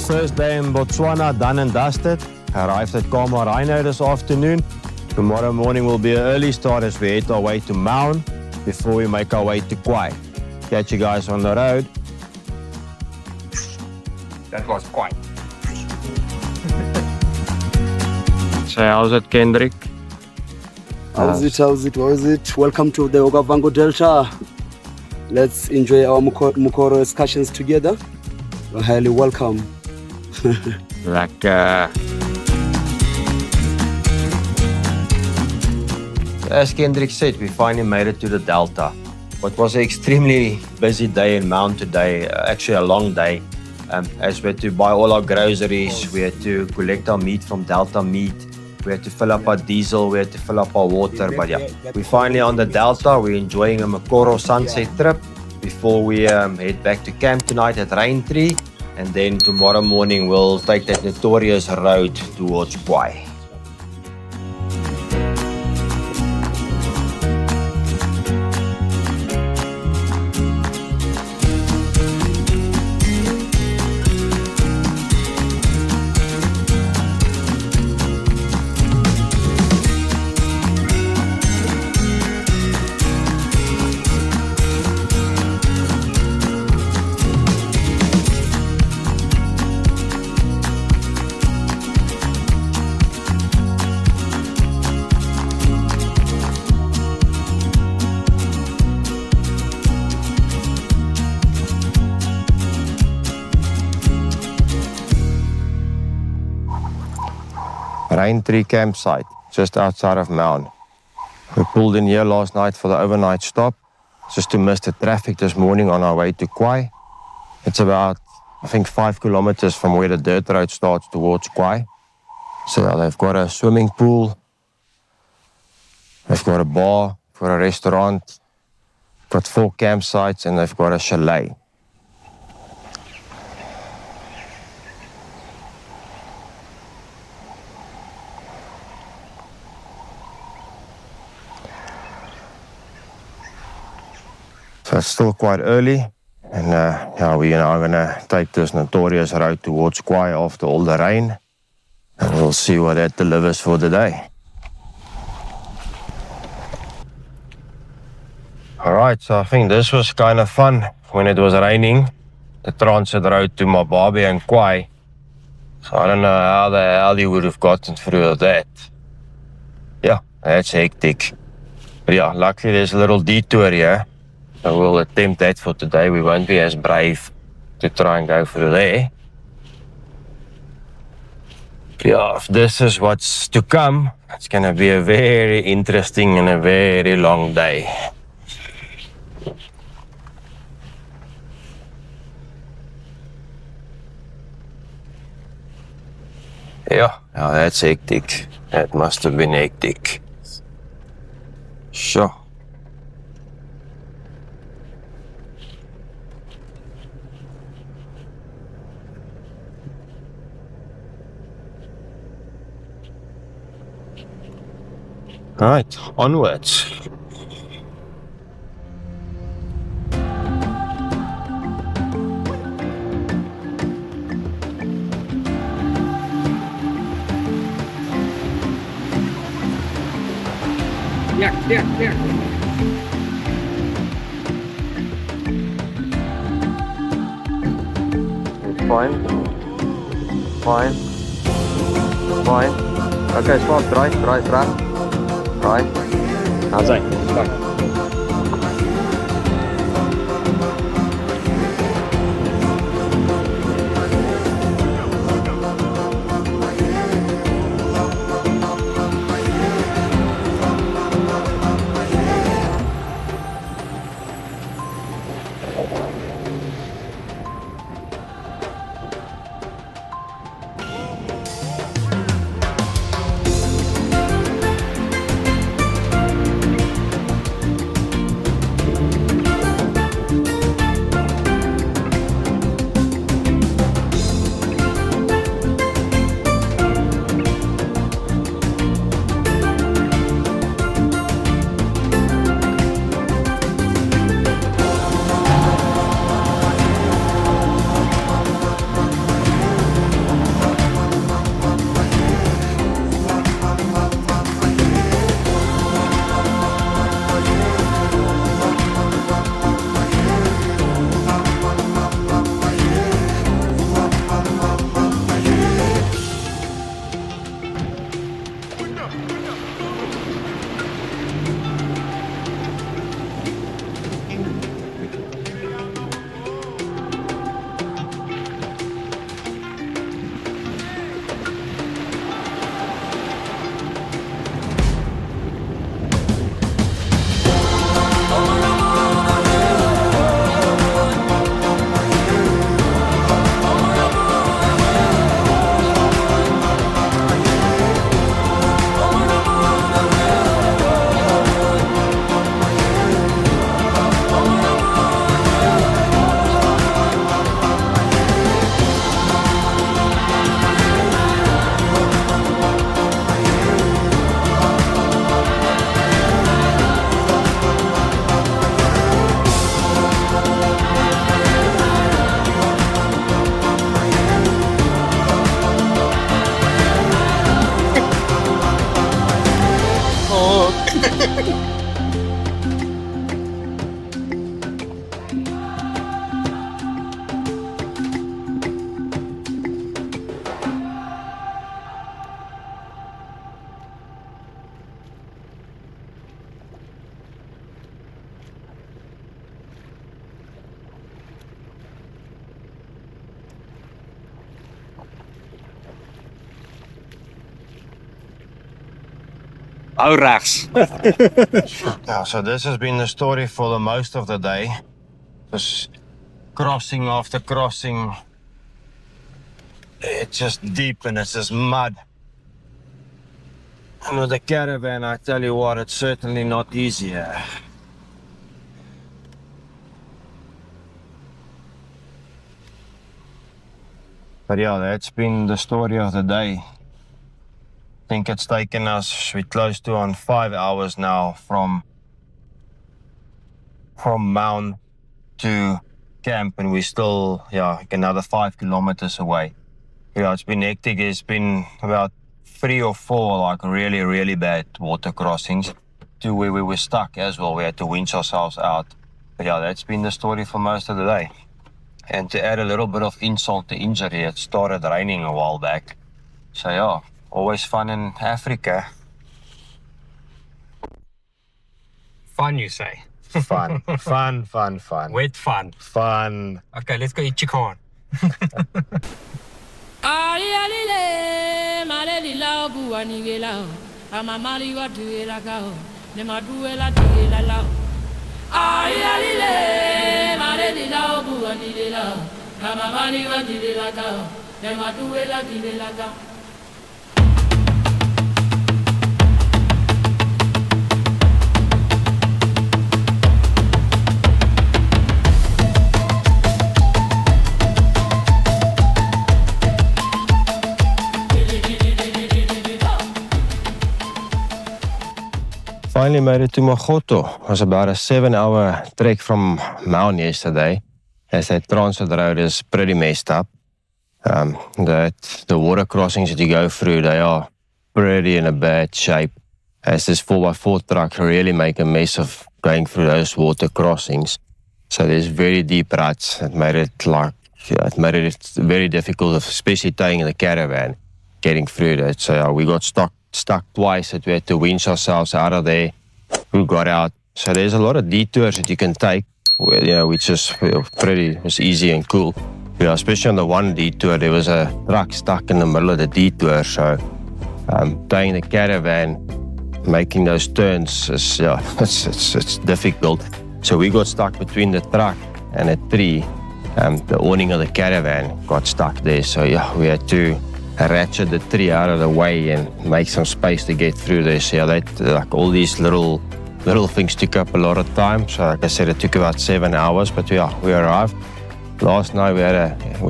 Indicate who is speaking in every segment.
Speaker 1: first day in Botswana done and dusted. Arrived at Khwai this afternoon. Tomorrow morning will be an early start as we head our way to Maun before we make our way to Khwai. Catch you guys on the road. That was Khwai. So how's it, Kendrick?
Speaker 2: How's it? Welcome to the Okavango Delta. Let's enjoy our Mukoro excursions together. You're highly welcome.
Speaker 1: Lekker. As Kendrick said, we finally made it to the Delta. It was an extremely busy day in Mount today, actually a long day. As we had to buy all our groceries, we had to collect our meat from Delta Meat, we had to fill up our diesel, we had to fill up our water. But yeah, we're finally on the Delta. We're enjoying a Mukoro sunset trip before we head back to camp tonight at Raintree. And then tomorrow morning we'll take that notorious road towards Khwai. Raintree campsite, just outside of Maun. We pulled in here last night for the overnight stop, just to miss the traffic this morning on our way to Khwai. It's about, I think, 5 kilometers from where the dirt road starts towards Khwai. So they've got a swimming pool, they've got a bar, got a restaurant, got 4 campsites, and they've got a chalet. So it's still quite early, and yeah, we are going to take this notorious road towards Khwai after all the rain, and we'll see what that delivers for the day. Alright, so I think this was kind of fun when it was raining, the transit road to Mababe and Khwai. So I don't know how the hell you would have gotten through that. Yeah, that's hectic. But yeah, luckily there's a little detour here. So we'll attempt that for today. We won't be as brave to try and go through there. Yeah, if this is what's to come, it's going to be a very interesting and a very long day. Yeah, oh, that's hectic. That must have been hectic. Sure. Right, onwards. Yeah. Fine. Okay, swap, right. Right. How's that? Back.
Speaker 2: dog.
Speaker 1: Yeah, so this has been the story for the most of the day. Just crossing after crossing. It's just deep and it's just mud. And with the caravan, I tell you what, it's certainly not easier. But yeah, that's been the story of the day. I think it's taken us, we're close to on 5 hours now from Mount to camp, and we're still, like another 5 kilometers away. Yeah, it's been hectic. It's been about 3 or 4 like really, really bad water crossings to where we were stuck as well. We had to winch ourselves out. But yeah, that's been the story for most of the day. And to add a little bit of insult to injury, it started raining a while back. So yeah, always fun in Africa.
Speaker 3: Fun, you say?
Speaker 1: Fun.
Speaker 3: Wet fun.
Speaker 1: Fun.
Speaker 3: Okay, let's go eat chicken.
Speaker 1: Finally made it to Magoto. It was about a 7-hour trek from Mount yesterday, as that transit road is pretty messed up. The water crossings that you go through, they are pretty in a bad shape, as this 4x4 truck really make a mess of going through those water crossings. So there's very deep ruts. It made it very difficult, especially towing the caravan, getting through that. So we got stuck twice, that we had to winch ourselves out of there. We got out. So there's a lot of detours that you can take, which is was easy and cool. Especially on the one detour, there was a truck stuck in the middle of the detour. So towing the caravan, making those turns is it's difficult. So we got stuck between the truck and a tree. The awning of the caravan got stuck there. So we had to ratchet the tree out of the way and make some space to get through there. So all these little things took up a lot of time. So like I said, it took about 7 hours, but we arrived. Last night we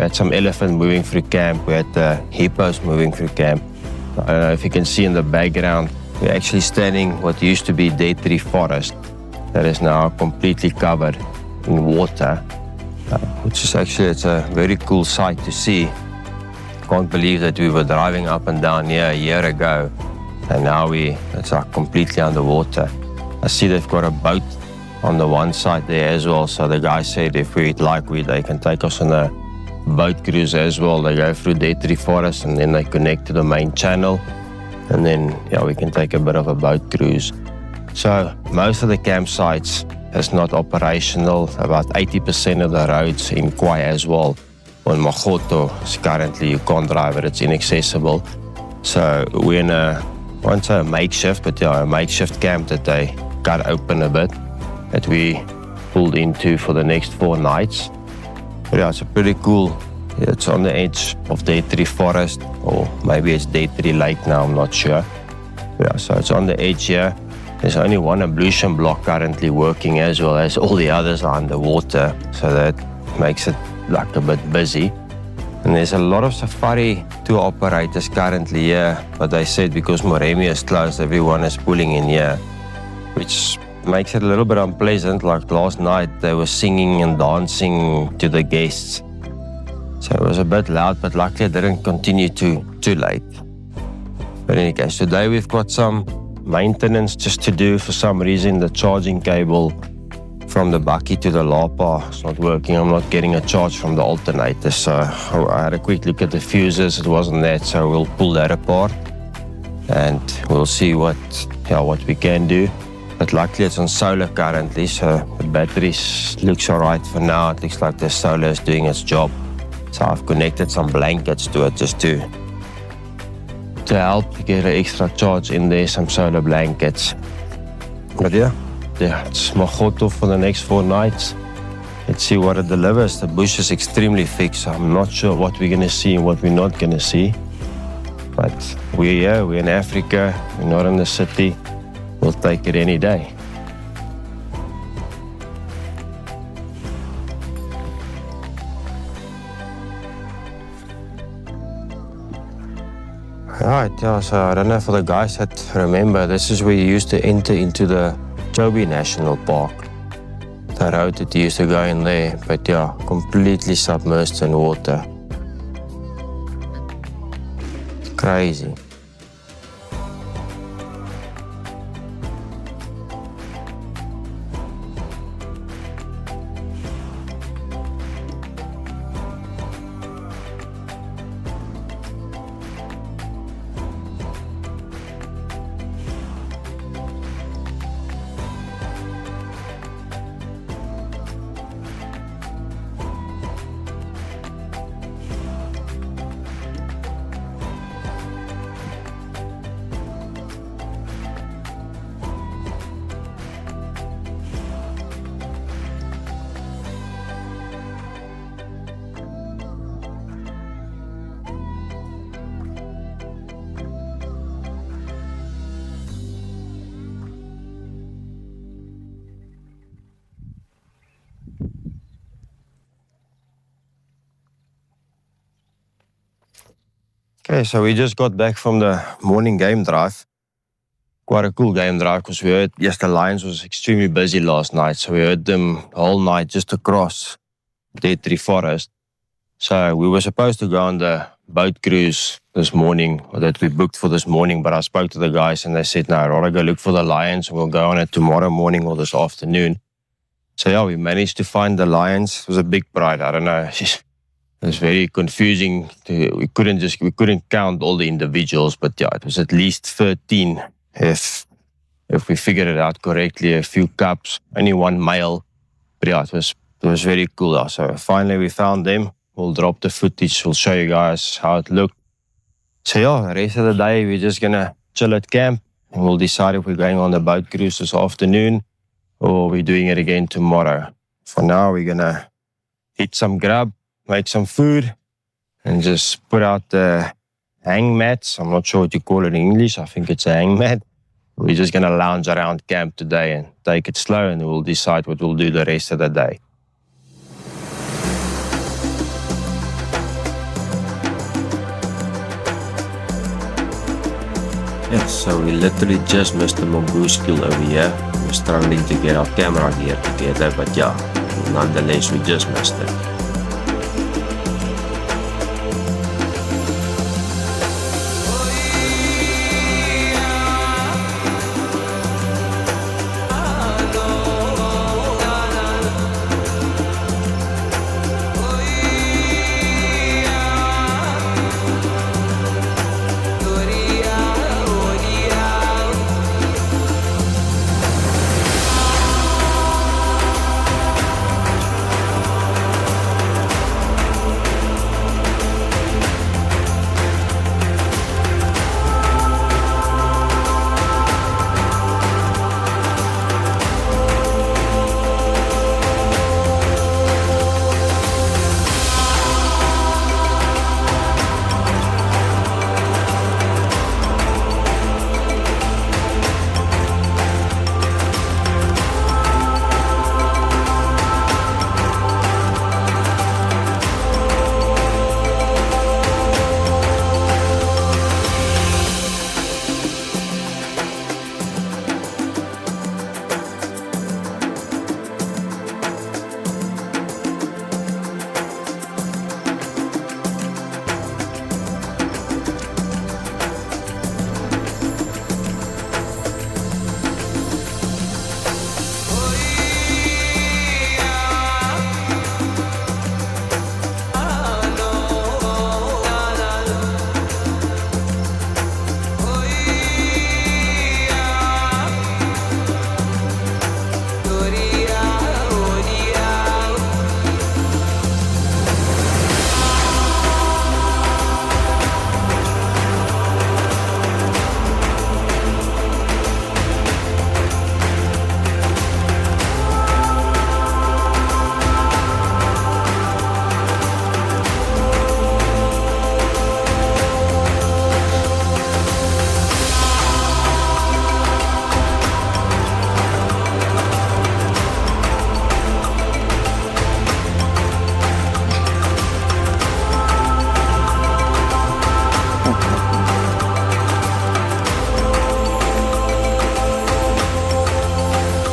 Speaker 1: had some elephant moving through camp. We had hippos moving through camp. I don't know if you can see in the background, we're actually standing what used to be dead tree forest that is now completely covered in water, which is it's a very cool sight to see. Can't believe that we were driving up and down here a year ago, and now it's completely underwater. I see they've got a boat on the one side there as well. So the guy said if we'd like, they can take us on a boat cruise as well. They go through dead tree forest and then they connect to the main channel, and then we can take a bit of a boat cruise. So most of the campsites is not operational. About 80% of the roads in Khwai as well. On Magoto, currently you can't drive it, it's inaccessible. So we're in a makeshift, but a makeshift camp that they cut open a bit, that we pulled into for the next 4 nights. But it's a pretty cool, it's on the edge of dead tree forest, or maybe it's dead tree lake now, I'm not sure. So it's on the edge here. There's only one ablution block currently working, as well as all the others are underwater, so that makes it a bit busy. And there's a lot of safari tour operators currently here, but they said because Moremi is closed, everyone is pulling in here, which makes it a little bit unpleasant. Like last night, they were singing and dancing to the guests, so it was a bit loud, but luckily it didn't continue too late. But in any case, today we've got some maintenance just to do. For some reason, the charging cable from the bakkie to the lapa is not working. I'm not getting a charge from the alternator. So I had a quick look at the fuses. It wasn't that, so we'll pull that apart and we'll see what we can do. But luckily it's on solar currently, so the batteries looks alright for now. It looks like the solar is doing its job. So I've connected some blankets to it just to help get an extra charge in there, some solar blankets. But yeah, it's my hot off for the next 4 nights. Let's see what it delivers. The bush is extremely thick, so I'm not sure what we're gonna see and what we're not gonna see. But we're here, we're in Africa, we're not in the city. We'll take it any day. Alright, yeah, so I don't know for the guys that remember, this is where you used to enter into the Chobe National Park. The road that you used to go in there, but yeah, completely submerged in water. It's crazy. Okay, so we just got back from the morning game drive. Quite a cool game drive because we heard, yes, the Lions was extremely busy last night, so we heard them the whole night just across Dead Tree Forest. So we were supposed to go on the boat cruise this morning, or that we booked for this morning, but I spoke to the guys and they said, no, I'd rather go look for the Lions and we'll go on it tomorrow morning or this afternoon. So yeah, we managed to find the Lions. It was a big pride, I don't know. It was very confusing. We couldn't count all the individuals, but yeah, it was at least 13 if we figured it out correctly. A few cubs, only one male. But yeah, it was very cool. So finally we found them. We'll drop the footage. We'll show you guys how it looked. So yeah, the rest of the day we're just gonna chill at camp and we'll decide if we're going on the boat cruise this afternoon or we're doing it again tomorrow. For now, we're gonna eat some grub, make some food, and just put out the hang mats. I'm not sure what you call it in English. I think it's a hang mat. We're just going to lounge around camp today and take it slow, and we'll decide what we'll do the rest of the day. Yes, so we literally just missed the mongoose kill over here. We're struggling to get our camera gear together, but yeah, nonetheless, we just missed it.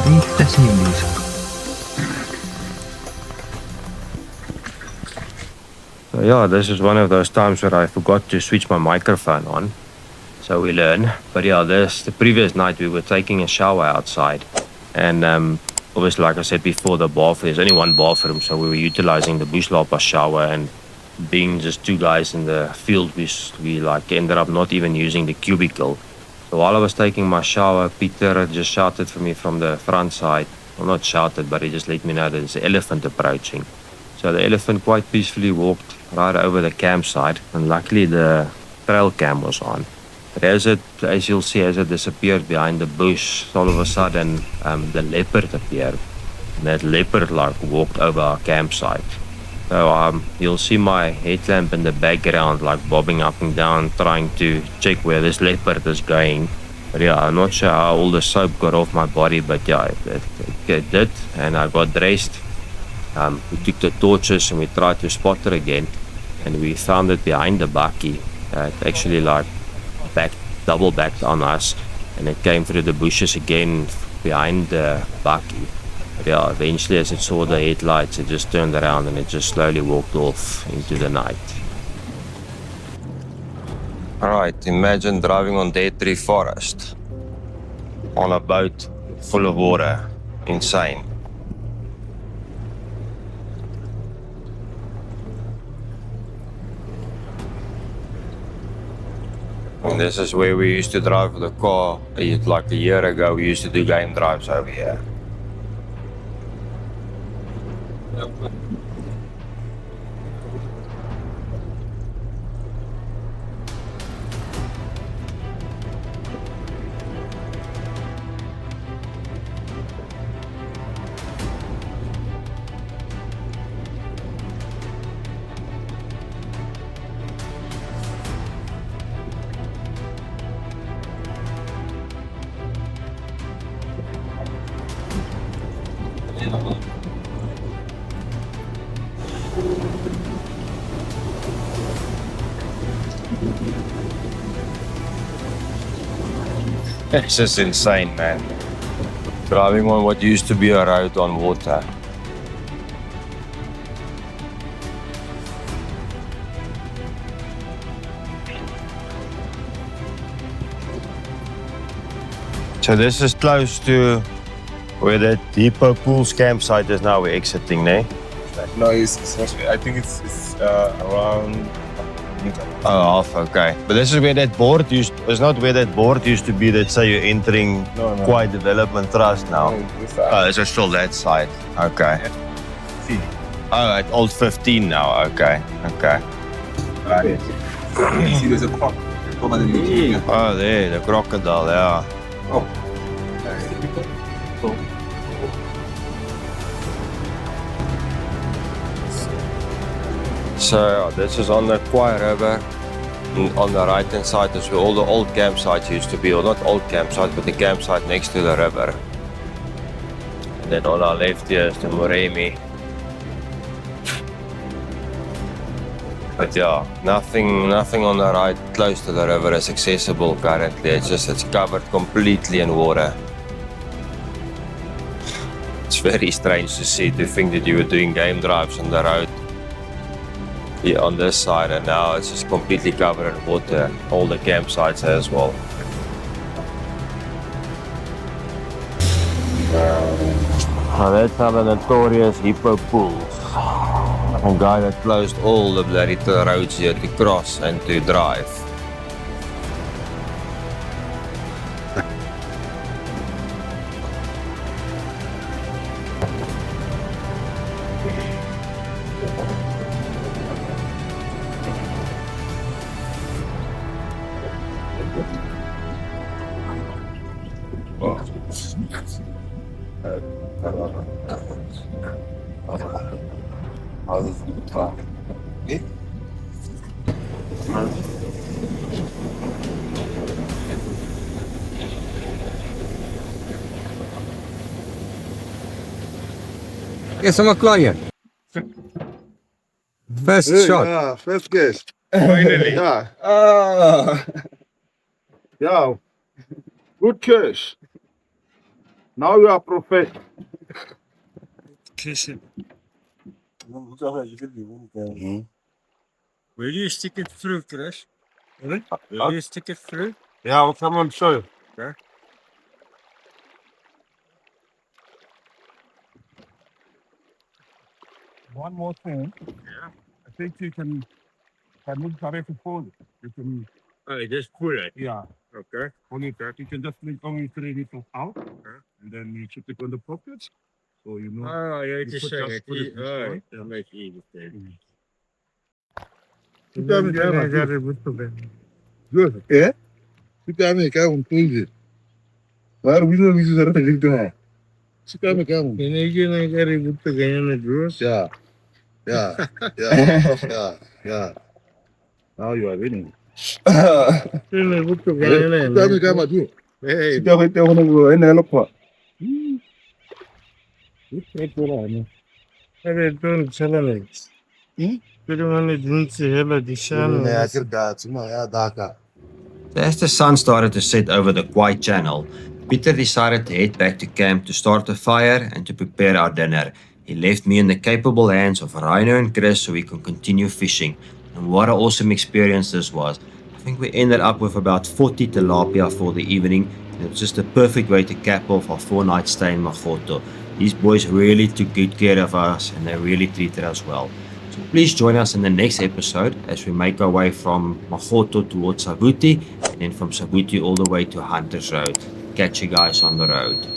Speaker 3: That's new music.
Speaker 1: So yeah, this is one of those times where I forgot to switch my microphone on. So we learn. But yeah, the previous night we were taking a shower outside. And obviously, like I said before, there's only one bathroom. So we were utilizing the Buslapa shower, and being just two guys in the field, we like ended up not even using the cubicle. So while I was taking my shower, Peter just shouted for me from the front side. Well, not shouted, but he just let me know that there's an elephant approaching. So the elephant quite peacefully walked right over the campsite, and luckily the trail cam was on. But as you'll see, as it disappeared behind the bush, all of a sudden the leopard appeared. And that leopard like walked over our campsite. So you'll see my headlamp in the background like bobbing up and down, trying to check where this leopard is going. But yeah, I'm not sure how all the soap got off my body, but yeah, it did, and I got dressed. We took the torches and we tried to spot it again, and we found it behind the bakkie. It actually like double backed on us, and it came through the bushes again behind the bakkie. But yeah, eventually as it saw the headlights, it just turned around and it just slowly walked off into the night. Alright, imagine driving on dead tree forest on a boat full of water. Insane. And this is where we used to drive the car. Like a year ago, we used to do game drives over here. It's just insane, man. Driving on what used to be a road on water. So this is close to where the Depot Pools campsite is now. We're exiting, ne?
Speaker 4: No, it's I think it's around.
Speaker 1: Oh, half, okay. But this is where that board it's not where that board used to be that say you're entering Khwai Development Trust now.
Speaker 4: No,
Speaker 1: Oh, it's still that side. Okay.
Speaker 4: See.
Speaker 1: Oh, at Old 15 now. Okay. Okay.
Speaker 4: See, there's a croc.
Speaker 1: Oh, there, the crocodile, yeah.
Speaker 4: Oh.
Speaker 1: So this is on the Khwai River. And on the right hand side is where all the old campsites used to be, or not old campsites, but the campsite next to the river. And then on our left here is the Moremi. But yeah, nothing on the right close to the river is accessible currently. It's covered completely in water. It's very strange to think that you were doing game drives on the road here on this side, and now it's just completely covered in water. All the campsites as well. Now that's how the notorious Hippo Pools. A guy that closed all the bloody roads here to cross and to drive.
Speaker 3: Yes, I'm a client. First shot.
Speaker 5: Yeah, first guest.
Speaker 3: Finally.
Speaker 5: Yeah.
Speaker 3: Ah.
Speaker 5: Yeah. Good cash. Now you are prophet.
Speaker 6: Listen, will you stick it through, Chris? Will you stick it through?
Speaker 5: Yeah, I'll come and show you.
Speaker 6: Okay.
Speaker 5: One more thing.
Speaker 6: Yeah.
Speaker 5: I think you can look correct for you can
Speaker 6: Oh, you just pull it.
Speaker 5: yeah,
Speaker 6: Okay.
Speaker 5: only that. You can just link only 3 liters out and then you should it on the pockets. So you know
Speaker 6: Oh, yeah,
Speaker 5: you
Speaker 6: just
Speaker 5: put
Speaker 6: saying
Speaker 5: just
Speaker 6: it.
Speaker 5: put it this way.
Speaker 6: That makes it easy.
Speaker 5: You tell me,
Speaker 6: I
Speaker 5: Kevin,
Speaker 6: got it with the bed.
Speaker 5: good. Yeah? You tell me, Kevin, please. Why we don't use it to do that? You tell me, Kevin.
Speaker 6: I got it with the guy in the drawers.
Speaker 5: Yeah. Yeah. Now you are winning.
Speaker 6: With the guy in
Speaker 5: You tell me, Kevin, do.
Speaker 6: Hey,
Speaker 5: You tell me, go in there, look for.
Speaker 6: I don't tell him. Pero man, didn't say hello, the channel.
Speaker 1: As the sun started to set over the Khwai Channel, Peter decided to head back to camp to start a fire and to prepare our dinner. He left me in the capable hands of Rhino and Chris so we can continue fishing. And what an awesome experience this was. I think we ended up with about 40 tilapia for the evening, and it was just a perfect way to cap off our 4-night stay in Magoto. These boys really took good care of us and they really treated us well. So please join us in the next episode as we make our way from Magoto towards Savuti and then from Savuti all the way to Hunter's Road. Catch you guys on the road.